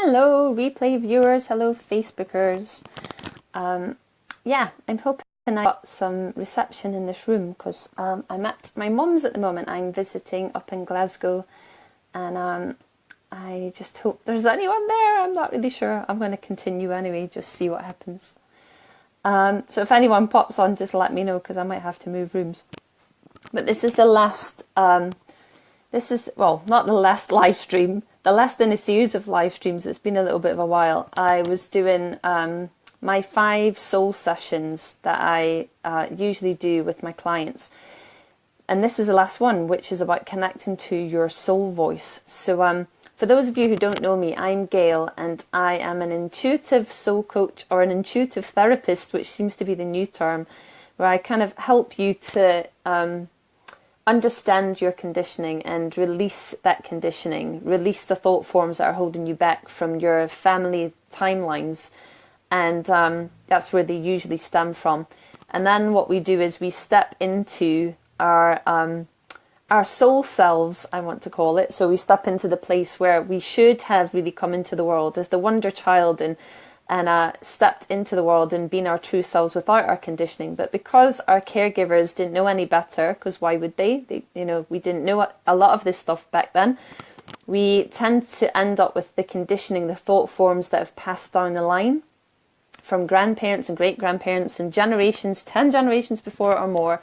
Hello, replay viewers. Hello, Facebookers. I'm hoping I got some reception in this room because I'm at my mum's at the moment. I'm visiting up in Glasgow, and I just hope there's anyone there. I'm not really sure. I'm going to continue anyway, just see what happens. So if anyone pops on, just let me know because I might have to move rooms. But this is the last. Not the last live stream. The last in a series of live streams. It's been a little bit of a while. I was doing my 5 soul sessions that I usually do with my clients. And this is the last one, which is about connecting to your soul voice. So for those of you who don't know me, I'm Gail, and I am an intuitive soul coach, or an intuitive therapist, which seems to be the new term, where I kind of help you to understand your conditioning and release that conditioning, release the thought forms that are holding you back from your family timelines. And that's where they usually stem from. And then what we do is we step into our soul selves, I want to call it. So we step into the place where we should have really come into the world as the wonder child and stepped into the world and been our true selves without our conditioning. But because our caregivers didn't know any better, because why would they? We didn't know a lot of this stuff back then. We tend to end up with the conditioning, the thought forms that have passed down the line from grandparents and great-grandparents and generations, 10 generations before or more.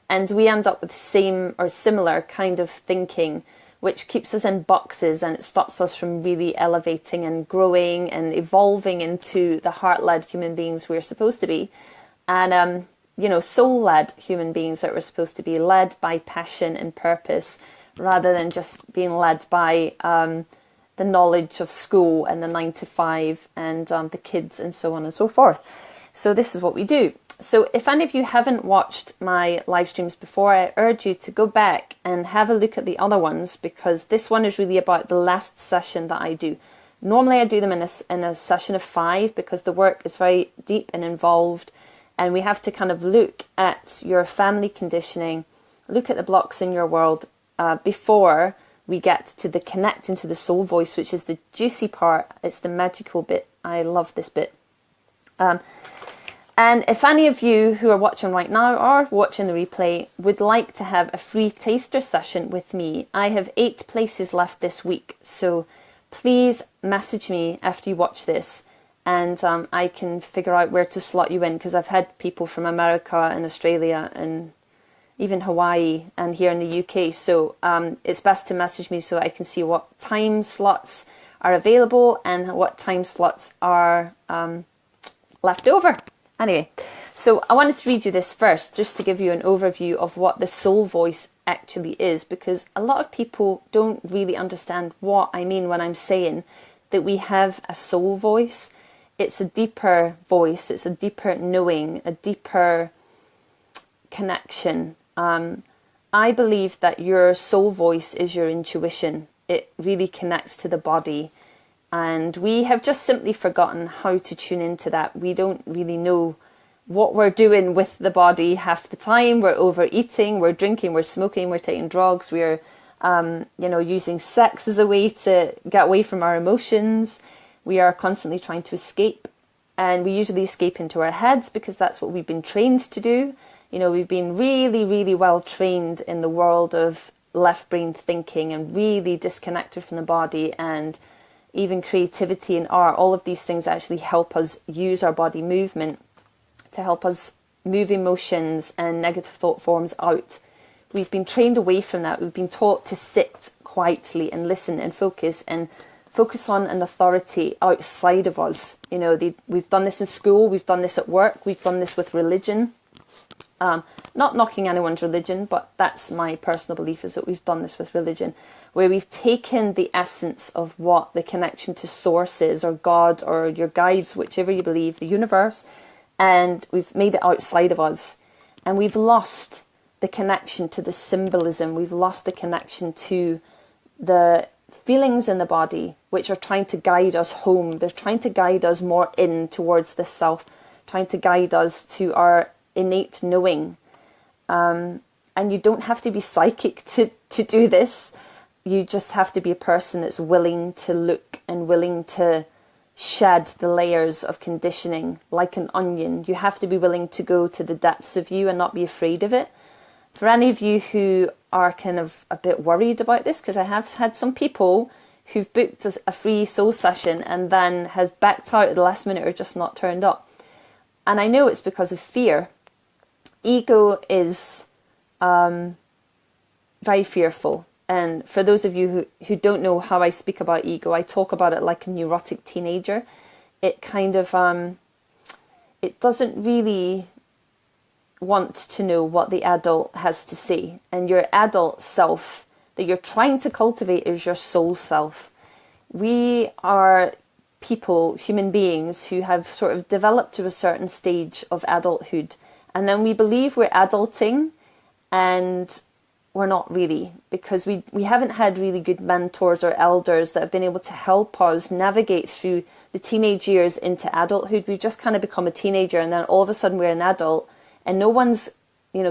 And we end up with the same or similar kind of thinking, which keeps us in boxes, and it stops us from really elevating and growing and evolving into the heart-led human beings we're supposed to be. And, soul-led human beings that we're supposed to be, led by passion and purpose, rather than just being led by the knowledge of school and the 9 to 5 and the kids and so on and so forth. So this is what we do. So if any of you haven't watched my live streams before, I urge you to go back and have a look at the other ones, because this one is really about the last session that I do. Normally I do them in a session of 5 because the work is very deep and involved, and we have to kind of look at your family conditioning, look at the blocks in your world before we get to the connecting to the soul voice, which is the juicy part. It's the magical bit. I love this bit. And if any of you who are watching right now or watching the replay would like to have a free taster session with me, I have 8 places left this week. So please message me after you watch this, and I can figure out where to slot you in, because I've had people from America and Australia and even Hawaii and here in the UK. So it's best to message me so I can see what time slots are available and what time slots are left over. Anyway, so I wanted to read you this first, just to give you an overview of what the soul voice actually is, because a lot of people don't really understand what I mean when I'm saying that we have a soul voice. It's a deeper voice, it's a deeper knowing, a deeper connection. I believe that your soul voice is your intuition. It really connects to the body. And we have just simply forgotten how to tune into that. We don't really know what we're doing with the body half the time. We're overeating, we're drinking, we're smoking, we're taking drugs, we're using sex as a way to get away from our emotions. We are constantly trying to escape. And we usually escape into our heads because that's what we've been trained to do. We've been really, really well trained in the world of left brain thinking and really disconnected from the body, and even creativity and art. All of these things actually help us use our body movement to help us move emotions and negative thought forms out. We've been trained away from that. We've been taught to sit quietly and listen and focus on an authority outside of us. We've done this in school, we've done this at work, we've done this with religion. Not knocking anyone's religion, but that's my personal belief, is that we've done this with religion, where we've taken the essence of what the connection to source is, or God, or your guides, whichever you believe, the universe, and we've made it outside of us. And we've lost the connection to the symbolism. We've lost the connection to the feelings in the body, which are trying to guide us home. They're trying to guide us more in towards the self, trying to guide us to our innate knowing. And you don't have to be psychic to do this. you just have to be a person that's willing to look and willing to shed the layers of conditioning like an onion. You have to be willing to go to the depths of you and not be afraid of it. For any of you who are kind of a bit worried about this, because I have had some people who've booked a free soul session and then has backed out at the last minute or just not turned up. And I know it's because of fear. Ego is very fearful. And for those of you who don't know how I speak about ego, I talk about it like a neurotic teenager. It kind of, it doesn't really want to know what the adult has to say. And your adult self that you're trying to cultivate is your soul self. We are people, human beings, who have sort of developed to a certain stage of adulthood. And then we believe we're adulting, and we're not really, because we haven't had really good mentors or elders that have been able to help us navigate through the teenage years into adulthood. We've just kind of become a teenager, and then all of a sudden we're an adult, and no one's,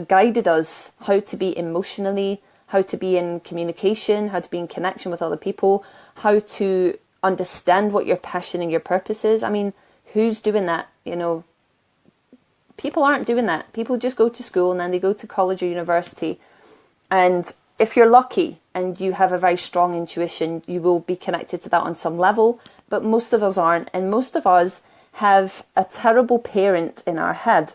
guided us how to be emotionally, how to be in communication, how to be in connection with other people, how to understand what your passion and your purpose is. I mean, who's doing that? People aren't doing that. People just go to school and then they go to college or university. And if you're lucky and you have a very strong intuition, you will be connected to that on some level. But most of us aren't. And most of us have a terrible parent in our head.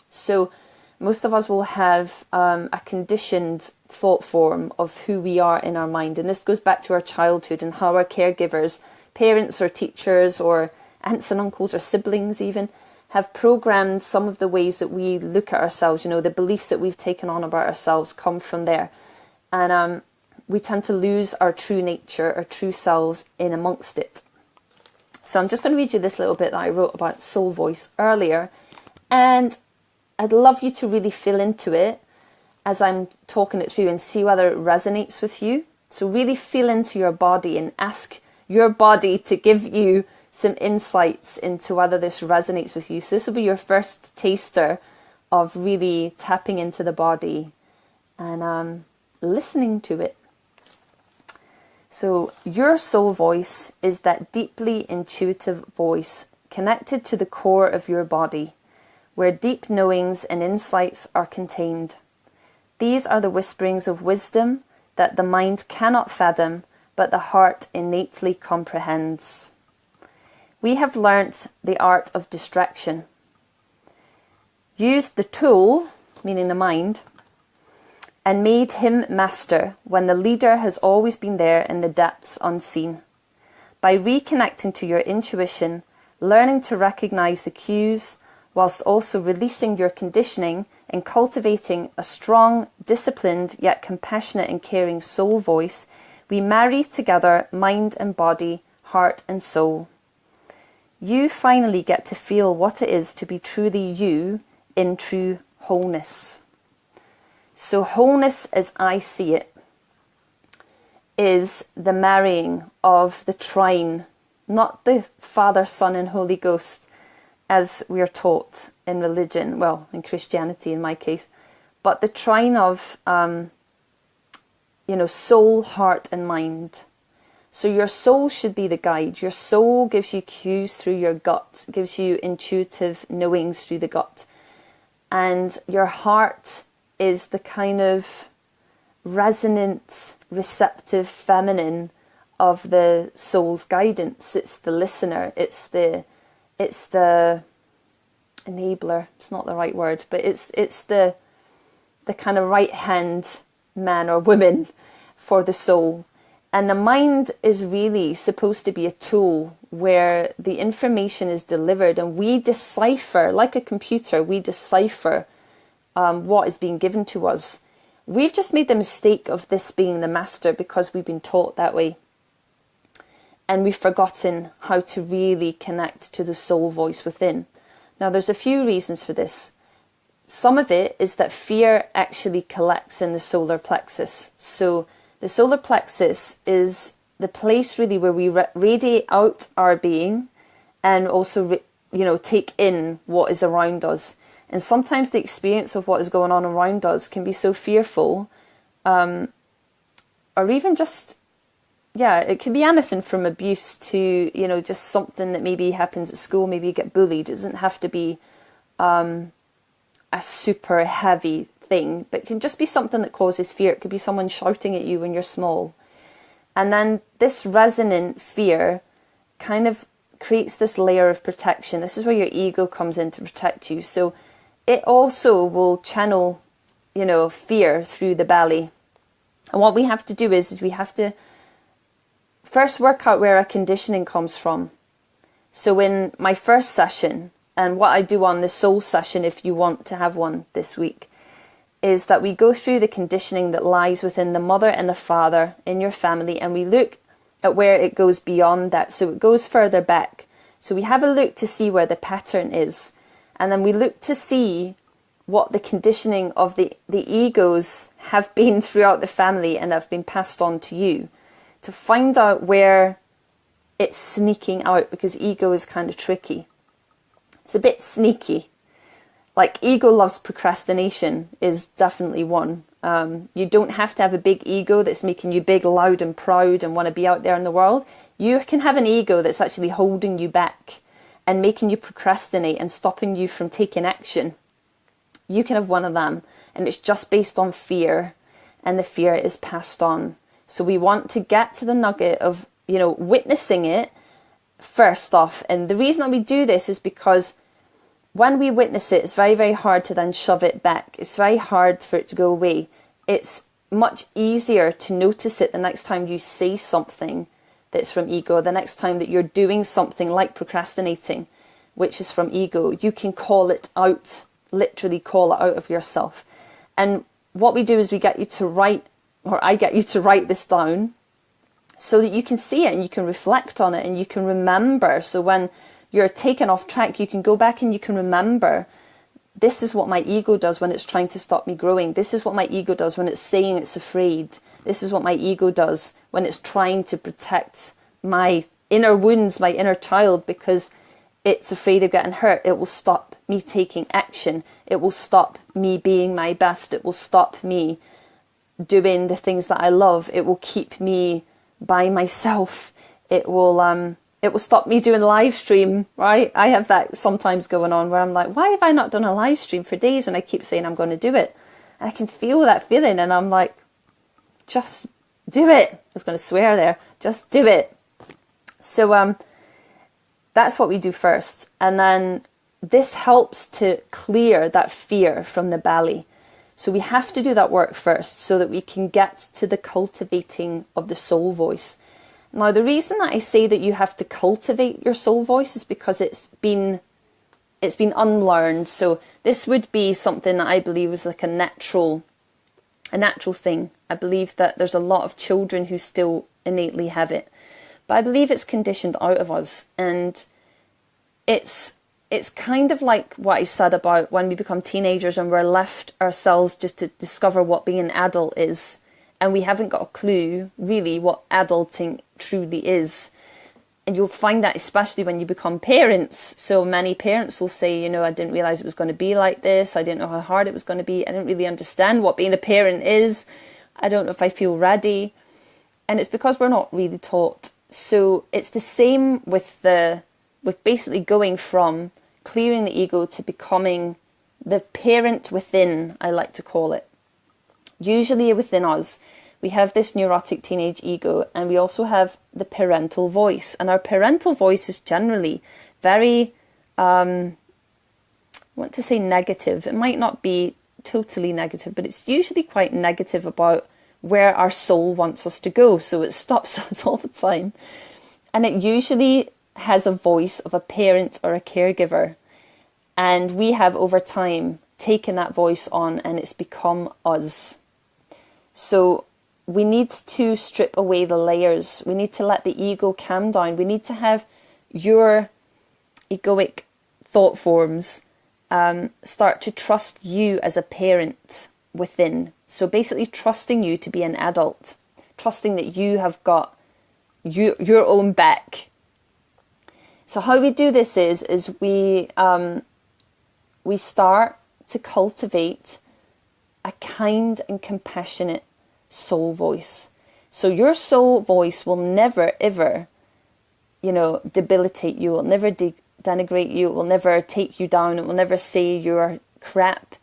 So most of us will have a conditioned thought form of who we are in our mind. And this goes back to our childhood and how our caregivers, parents or teachers or aunts and uncles or siblings even, have programmed some of the ways that we look at ourselves. The beliefs that we've taken on about ourselves come from there. And we tend to lose our true nature, our true selves in amongst it. So I'm just going to read you this little bit that I wrote about soul voice earlier. And I'd love you to really feel into it as I'm talking it through and see whether it resonates with you. So really feel into your body and ask your body to give you some insights into whether this resonates with you. So this will be your first taster of really tapping into the body and listening to it. So your soul voice is that deeply intuitive voice connected to the core of your body, where deep knowings and insights are contained. These are the whisperings of wisdom that the mind cannot fathom, but the heart innately comprehends. We have learnt the art of distraction. Used the tool, meaning the mind, and made him master when the leader has always been there in the depths unseen. By reconnecting to your intuition, learning to recognize the cues, whilst also releasing your conditioning and cultivating a strong, disciplined, yet compassionate and caring soul voice, we marry together mind and body, heart and soul. You finally get to feel what it is to be truly you in true wholeness. So wholeness, as I see it, is the marrying of the trine, not the Father, Son and Holy Ghost, as we are taught in religion, well, in Christianity in my case, but the trine of, soul, heart and mind. So your soul should be the guide. Your soul gives you cues through your gut, gives you intuitive knowings through the gut. And your heart is the kind of resonant, receptive feminine of the soul's guidance. It's the listener. It's the enabler. It's not the right word, but it's the kind of right hand man or woman for the soul. And the mind is really supposed to be a tool where the information is delivered and we decipher, like a computer, we decipher what is being given to us. We've just made the mistake of this being the master because we've been taught that way. And we've forgotten how to really connect to the soul voice within. Now, there's a few reasons for this. Some of it is that fear actually collects in the solar plexus. So the solar plexus is the place really where we radiate out our being and also, take in what is around us. And sometimes the experience of what is going on around us can be so fearful or even just, yeah, it could be anything from abuse to, you know, just something that maybe happens at school. Maybe you get bullied. It doesn't have to be a super heavy thing, but it can just be something that causes fear. It could be someone shouting at you when you're small. And then this resonant fear kind of creates this layer of protection. This is where your ego comes in to protect you. So it also will channel, you know, fear through the belly. And what we have to do is we have to first work out where our conditioning comes from. So in my first session, and what I do on the soul session, if you want to have one this week, is that we go through the conditioning that lies within the mother and the father in your family, and we look at where it goes beyond that. So it goes further back. So we have a look to see where the pattern is. And then we look to see what the conditioning of the egos have been throughout the family and have been passed on to you, to find out where it's sneaking out, because ego is kind of tricky. It's a bit sneaky. Like, ego loves procrastination is definitely one. You don't have to have a big ego that's making you big, loud and proud and want to be out there in the world. You can have an ego that's actually holding you back and making you procrastinate and stopping you from taking action. You can have one of them, and it's just based on fear, and the fear is passed on. So we want to get to the nugget of, you know, witnessing it first off. And the reason that we do this is because when we witness it, it's very, very hard to then shove it back. It's very hard for it to go away. It's much easier to notice it the next time you say something that's from ego, the next time that you're doing something like procrastinating, which is from ego. You can call it out, literally call it out of yourself. And what we do is we get you to write, or I get you to write this down so that you can see it and you can reflect on it and you can remember. So when you're taken off track, you can go back and you can remember, this is what my ego does when it's trying to stop me growing. This is what my ego does when it's saying it's afraid. This is what my ego does when it's trying to protect my inner wounds, my inner child, because it's afraid of getting hurt. It will stop me taking action. It will stop me being my best. It will stop me doing the things that I love. It will keep me by myself. It will stop me doing live stream, right? I have that sometimes going on where I'm like, why have I not done a live stream for days when I keep saying I'm going to do it? And I can feel that feeling, and I'm like, just do it. I was going to swear there. Just do it. So that's what we do first. And then this helps to clear that fear from the belly. So we have to do that work first so that we can get to the cultivating of the soul voice. Now, the reason that I say that you have to cultivate your soul voice is because it's been unlearned. So this would be something that I believe is like a natural thing. I believe that there's a lot of children who still innately have it, but I believe it's conditioned out of us. And it's kind of like what I said about when we become teenagers and we're left ourselves just to discover what being an adult is. And we haven't got a clue, really, what adulting truly is. And you'll find that especially when you become parents. So many parents will say, you know, I didn't realise it was going to be like this. I didn't know how hard it was going to be. I didn't really understand what being a parent is. I don't know if I feel ready. And it's because we're not really taught. So it's the same with basically going from clearing the ego to becoming the parent within, I like to call it. Usually within us, we have this neurotic teenage ego, and we also have the parental voice. And our parental voice is generally very, I want to say negative. It might not be totally negative, but it's usually quite negative about where our soul wants us to go. So it stops us all the time. And it usually has a voice of a parent or a caregiver. And we have over time taken that voice on, and it's become us. So we need to strip away the layers. We need to let the ego calm down. We need to have your egoic thought forms start to trust you as a parent within. So basically trusting you to be an adult, trusting that you have got your own back. So how we do this is we start to cultivate a kind and compassionate soul voice. So your soul voice will never, ever, debilitate you. It will never denigrate you. It will never take you down. It will never say you're crap.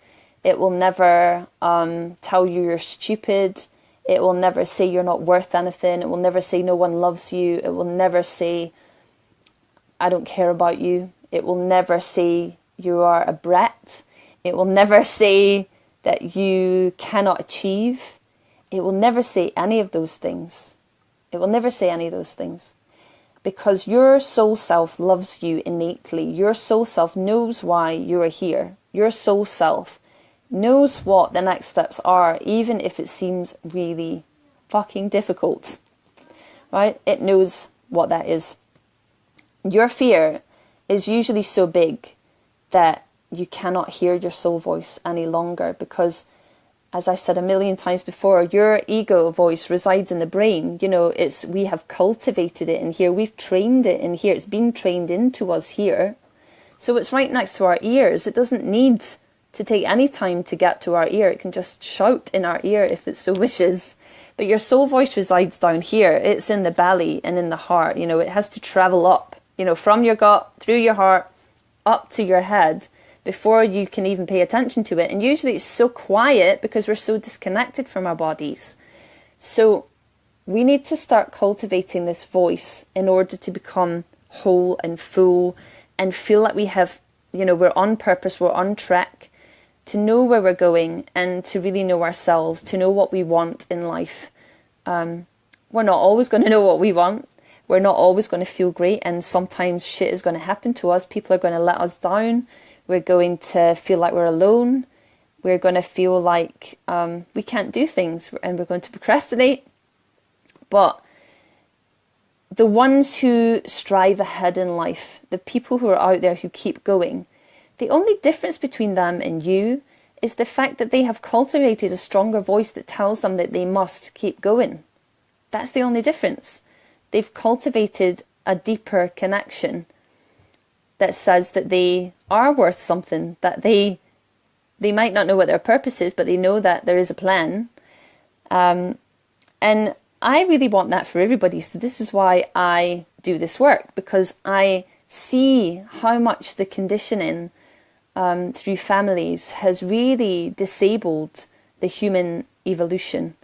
It will never tell you you're stupid. It will never say you're not worth anything. It will never say no one loves you. It will never say I don't care about you. It will never say you are a brat. It will never say that you cannot achieve. It will never say any of those things. It will never say any of those things. Because your soul self loves you innately. Your soul self knows why you are here. Your soul self knows what the next steps are, even if it seems really fucking difficult. Right? It knows what that is. Your fear is usually so big that you cannot hear your soul voice any longer, because, as I've said a million times before, your ego voice resides in the brain. We have cultivated it in here. We've trained it in here. It's been trained into us here. So it's right next to our ears. It doesn't need to take any time to get to our ear. It can just shout in our ear if it so wishes. But your soul voice resides down here. It's in the belly and in the heart. It has to travel up, from your gut, through your heart, up to your head, before you can even pay attention to it. And usually it's so quiet because we're so disconnected from our bodies. So we need to start cultivating this voice in order to become whole and full and feel like we have, we're on purpose, we're on track, to know where we're going and to really know ourselves, to know what we want in life. We're not always going to know what we want. We're not always going to feel great, and sometimes shit is going to happen to us. People are going to let us down. We're going to feel like we're alone. We're going to feel like we can't do things, and we're going to procrastinate. But the ones who strive ahead in life, the people who are out there who keep going, the only difference between them and you is the fact that they have cultivated a stronger voice that tells them that they must keep going. That's the only difference. They've cultivated a deeper connection that says that they are worth something, that they might not know what their purpose is, but they know that there is a plan. And I really want that for everybody. So this is why I do this work, because I see how much the conditioning through families has really disabled the human evolution.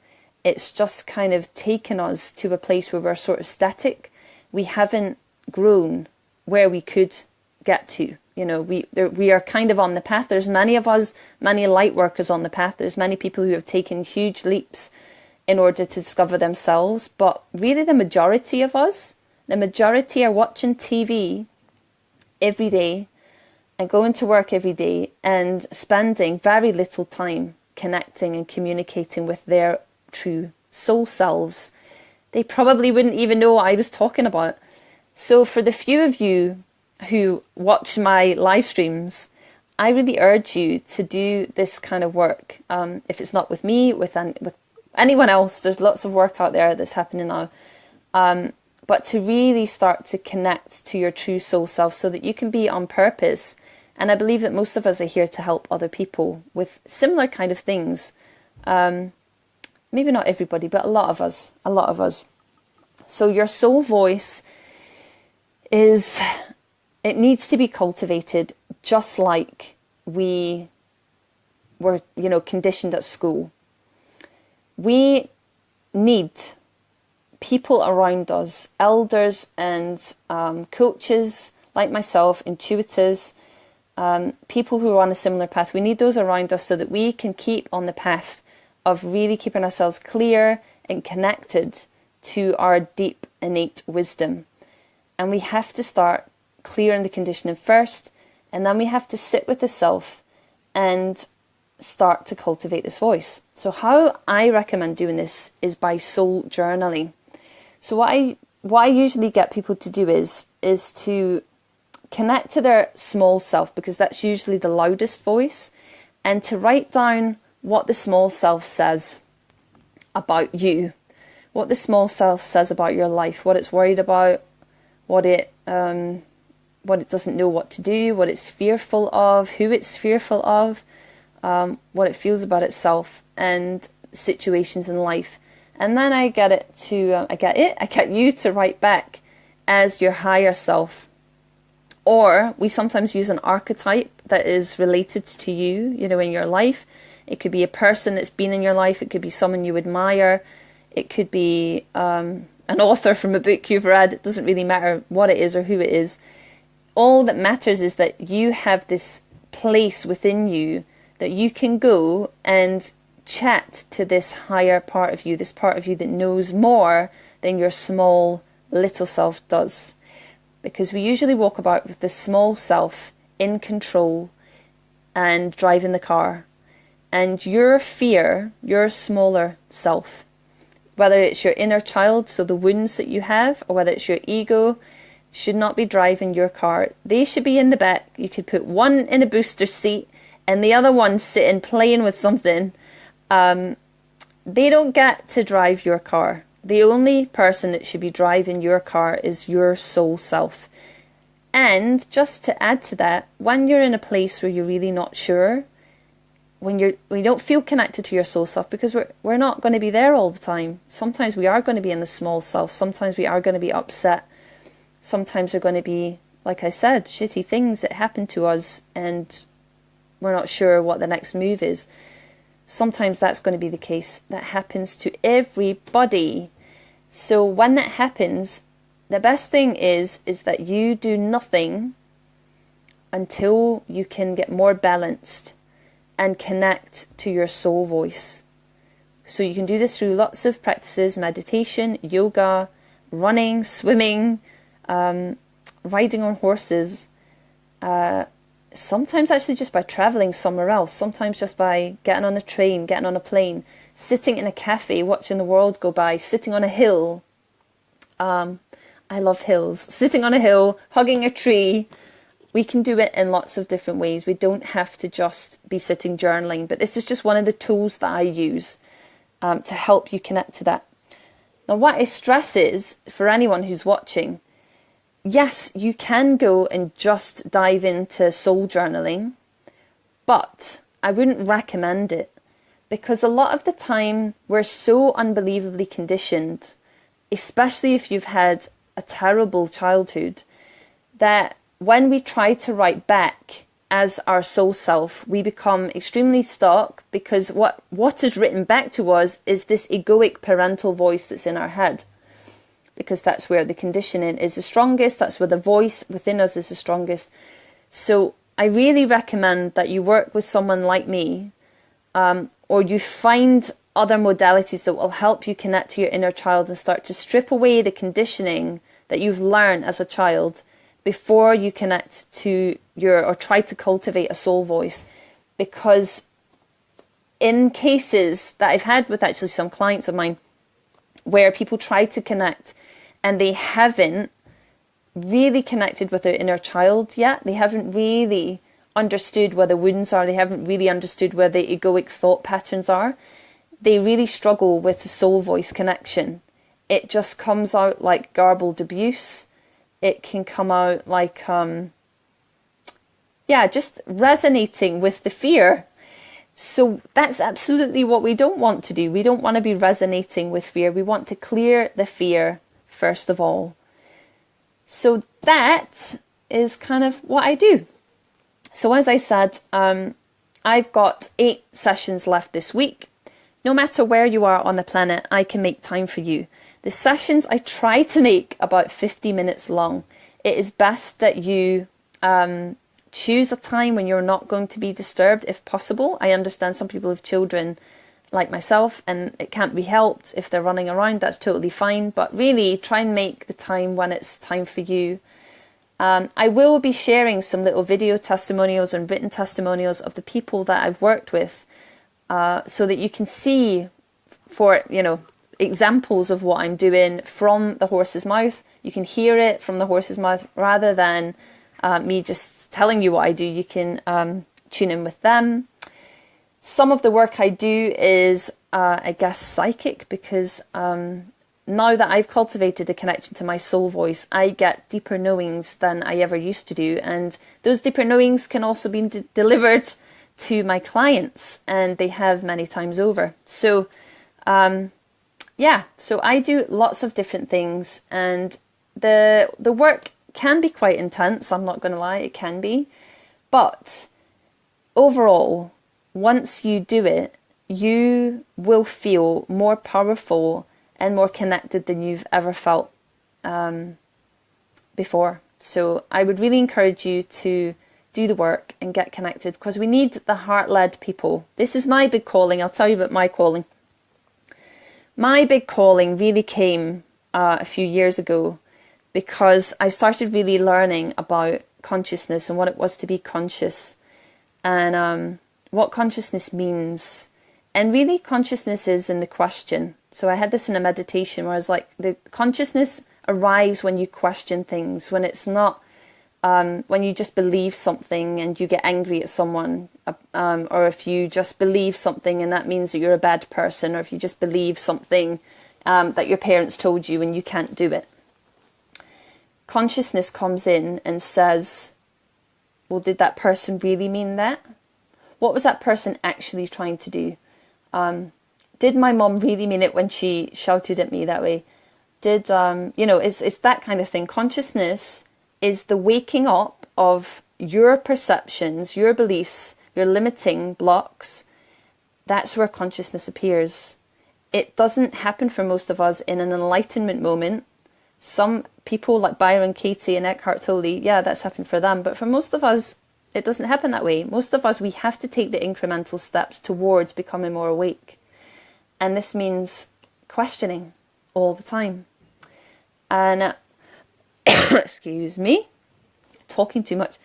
It's just kind of taken us to a place where we're sort of static. We haven't grown where we could get to. We are kind of on the path. There's many of us, many light workers on the path. There's many people who have taken huge leaps in order to discover themselves. But really the majority of us, the majority are watching TV every day and going to work every day and spending very little time connecting and communicating with their true soul selves. They probably wouldn't even know what I was talking about. So for the few of you who watch my live streams, I really urge you to do this kind of work. If it's not with me, with anyone else, there's lots of work out there that's happening now. But to really start to connect to your true soul self so that you can be on purpose. And I believe that most of us are here to help other people with similar kind of things. Maybe not everybody, but a lot of us. So your soul voice it needs to be cultivated just like we were, conditioned at school. We need people around us, elders and coaches like myself, intuitives, people who are on a similar path. We need those around us so that we can keep on the path of really keeping ourselves clear and connected to our deep innate wisdom. And we have to start clearing the conditioning first, and then we have to sit with the self and start to cultivate this voice. So how I recommend doing this is by soul journaling. So what I usually get people to do is to connect to their small self, because that's usually the loudest voice, and to write down what the small self says about you, what the small self says about your life, what it's worried about, what it doesn't know what to do, what it's fearful of, who it's fearful of, what it feels about itself and situations in life. And then I get you to write back as your higher self. Or we sometimes use an archetype that is related to you, in your life. It could be a person that's been in your life. It could be someone you admire. It could be an author from a book you've read. It doesn't really matter what it is or who it is. All that matters is that you have this place within you that you can go and chat to this higher part of you, this part of you that knows more than your small little self does. Because we usually walk about with the small self in control and driving the car. And your fear, your smaller self, whether it's your inner child, so the wounds that you have, or whether it's your ego, should not be driving your car. They should be in the back. You could put one in a booster seat and the other one sitting playing with something. They don't get to drive your car. The only person that should be driving your car is your soul self. And just to add to that, when you're in a place where you're really not sure, when you don't feel connected to your soul self, because we're not going to be there all the time. Sometimes we are going to be in the small self. Sometimes we are going to be upset. Sometimes they're going to be, like I said, shitty things that happen to us and we're not sure what the next move is. Sometimes that's going to be the case. That happens to everybody. So when that happens, the best thing is that you do nothing until you can get more balanced and connect to your soul voice. So you can do this through lots of practices: meditation, yoga, running, swimming, riding on horses, sometimes actually just by traveling somewhere else, sometimes just by getting on a train, getting on a plane, sitting in a cafe, watching the world go by, sitting on a hill. I love hills. Sitting on a hill, hugging a tree. We can do it in lots of different ways. We don't have to just be sitting journaling, but this is just one of the tools that I use to help you connect to that. Now, what I stress is, for anyone who's watching, yes, you can go and just dive into soul journaling, but I wouldn't recommend it, because a lot of the time we're so unbelievably conditioned, especially if you've had a terrible childhood, that when we try to write back as our soul self, we become extremely stuck, because what is written back to us is this egoic parental voice that's in our head. Because that's where the conditioning is the strongest, that's where the voice within us is the strongest. So I really recommend that you work with someone like me, or you find other modalities that will help you connect to your inner child and start to strip away the conditioning that you've learned as a child before you connect to or try to cultivate a soul voice. Because in cases that I've had with actually some clients of mine, where people try to connect and they haven't really connected with their inner child yet, they haven't really understood where the wounds are, they haven't really understood where the egoic thought patterns are, they really struggle with the soul voice connection. It just comes out like garbled abuse. It can come out like, just resonating with the fear. So that's absolutely what we don't want to do. We don't want to be resonating with fear. We want to clear the fear first of all. So that is kind of what I do. So as I said, I've got 8 sessions left this week. No matter where you are on the planet, I can make time for you. The sessions I try to make about 50 minutes long. It is best that you choose a time when you're not going to be disturbed if possible. I understand some people have children like myself and it can't be helped if they're running around. That's totally fine. But really try and make the time when it's time for you. I will be sharing some little video testimonials and written testimonials of the people that I've worked with, so that you can see examples of what I'm doing from the horse's mouth. You can hear it from the horse's mouth rather than me just telling you what I do. You can tune in with them. Some of the work I do is, psychic, because now that I've cultivated a connection to my soul voice, I get deeper knowings than I ever used to do. And those deeper knowings can also be delivered to my clients, and they have many times over. So yeah, so I do lots of different things, and the work can be quite intense, I'm not going to lie, it can be. But overall, once you do it, you will feel more powerful and more connected than you've ever felt before. So I would really encourage you to do the work and get connected, because we need the heart-led people. This is my big calling. I'll tell you about my calling. My big calling really came a few years ago, because I started really learning about consciousness and what it was to be conscious, and what consciousness means. And really, consciousness is in the question. So I had this in a meditation where I was like, the consciousness arrives when you question things, when it's not, when you just believe something and you get angry at someone, or if you just believe something and that means that you're a bad person, or if you just believe something that your parents told you and you can't do it. Consciousness comes in and says, well, did that person really mean that? What was that person actually trying to do? Did my mom really mean it when she shouted at me that way? Did, it's that kind of thing. Consciousness is the waking up of your perceptions, your beliefs, your limiting blocks. That's where consciousness appears. It doesn't happen for most of us in an enlightenment moment. Some people like Byron Katie and Eckhart Tolle, yeah, that's happened for them. But for most of us, it doesn't happen that way. Most of us, we have to take the incremental steps towards becoming more awake. And this means questioning all the time. And, excuse me, talking too much.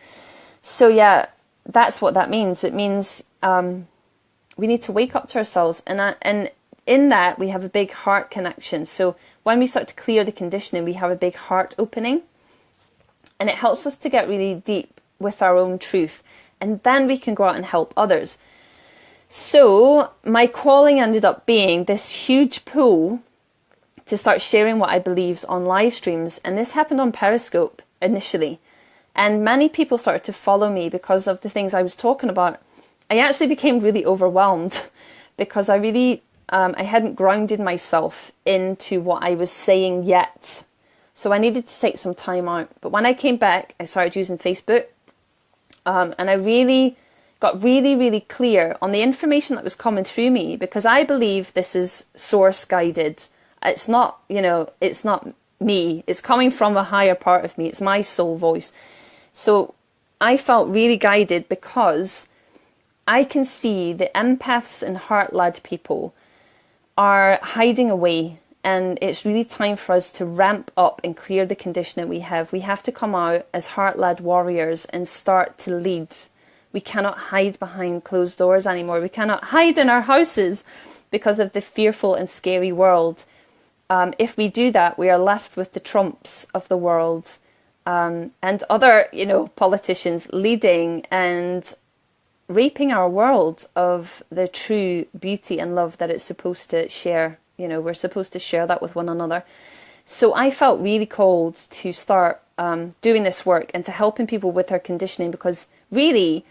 So yeah, that's what that means. It means we need to wake up to ourselves. And in that, we have a big heart connection. So when we start to clear the conditioning, we have a big heart opening. And it helps us to get really deep with our own truth. And then we can go out and help others. So my calling ended up being this huge pull to start sharing what I believed on live streams. And this happened on Periscope initially. And many people started to follow me because of the things I was talking about. I actually became really overwhelmed because I really, I hadn't grounded myself into what I was saying yet. So I needed to take some time out. But when I came back, I started using Facebook. And I really got really clear on the information that was coming through me, because I believe this is source guided. It's not, it's not me. It's coming from a higher part of me. It's my soul voice. So I felt really guided because I can see the empaths and heart-led people are hiding away. And it's really time for us to ramp up and clear the conditioning we have. We have to come out as heart-led warriors and start to lead. We cannot hide behind closed doors anymore. We cannot hide in our houses because of the fearful and scary world. If we do that, we are left with the Trumps of the world and other, politicians leading and raping our world of the true beauty and love that it's supposed to share. We're supposed to share that with one another. So I felt really called to start doing this work and to helping people with their conditioning, because really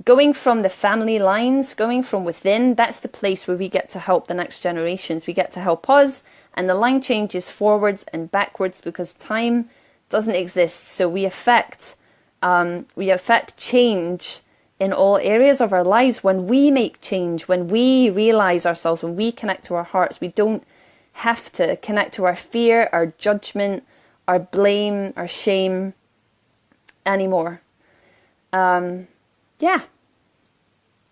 going from the family lines, going from within, that's the place where we get to help the next generations. We get to help us, and the line changes forwards and backwards because time doesn't exist. So we affect change in all areas of our lives when we make change, when we realize ourselves, when we connect to our hearts. We don't have to connect to our fear, our judgment, our blame, our shame anymore. Yeah,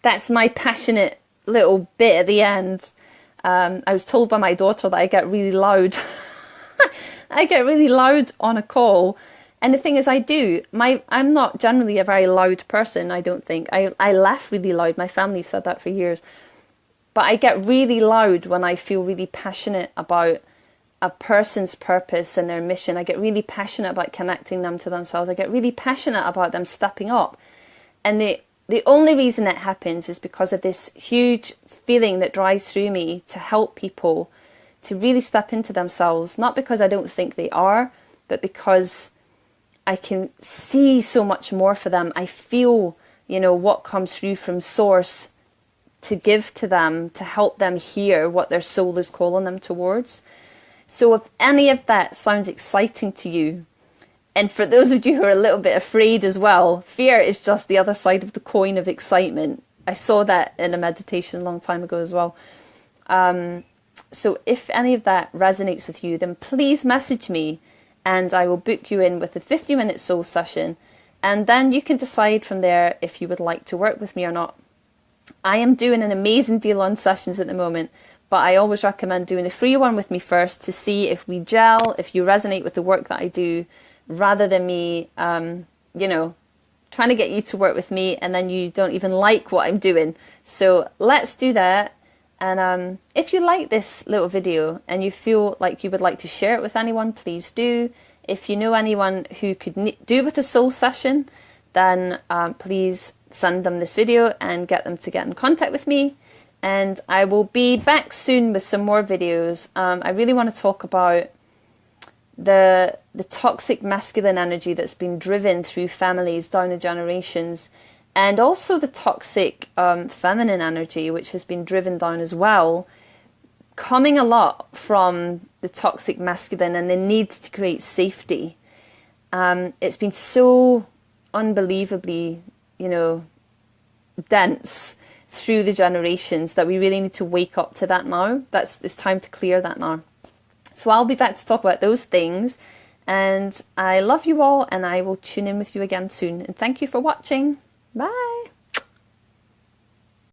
that's my passionate little bit at the end. I was told by my daughter that I get really loud. I get really loud on a call. And the thing is, I do. I'm not generally a very loud person, I don't think. I laugh really loud. My family said that for years. But I get really loud when I feel really passionate about a person's purpose and their mission. I get really passionate about connecting them to themselves. I get really passionate about them stepping up. And the only reason that happens is because of this huge feeling that drives through me to help people to really step into themselves. Not because I don't think they are, but because I can see so much more for them. I feel, what comes through from source to give to them, to help them hear what their soul is calling them towards. So if any of that sounds exciting to you, and for those of you who are a little bit afraid as well, fear is just the other side of the coin of excitement. I saw that in a meditation a long time ago as well. So if any of that resonates with you, then please message me and I will book you in with a 50-minute soul session. And then you can decide from there if you would like to work with me or not. I am doing an amazing deal on sessions at the moment, but I always recommend doing a free one with me first to see if we gel, if you resonate with the work that I do, rather than me, trying to get you to work with me and then you don't even like what I'm doing. So let's do that. And if you like this little video and you feel like you would like to share it with anyone, please do. If you know anyone who could do with a soul session, then please send them this video and get them to get in contact with me. And I will be back soon with some more videos. I really want to talk about the toxic masculine energy that's been driven through families down the generations, and also the toxic feminine energy which has been driven down as well, coming a lot from the toxic masculine and the need to create safety. It's been so unbelievably, dense through the generations that we really need to wake up to that now. It's time to clear that now. So I'll be back to talk about those things, and I love you all, and I will tune in with you again soon. And thank you for watching. Bye.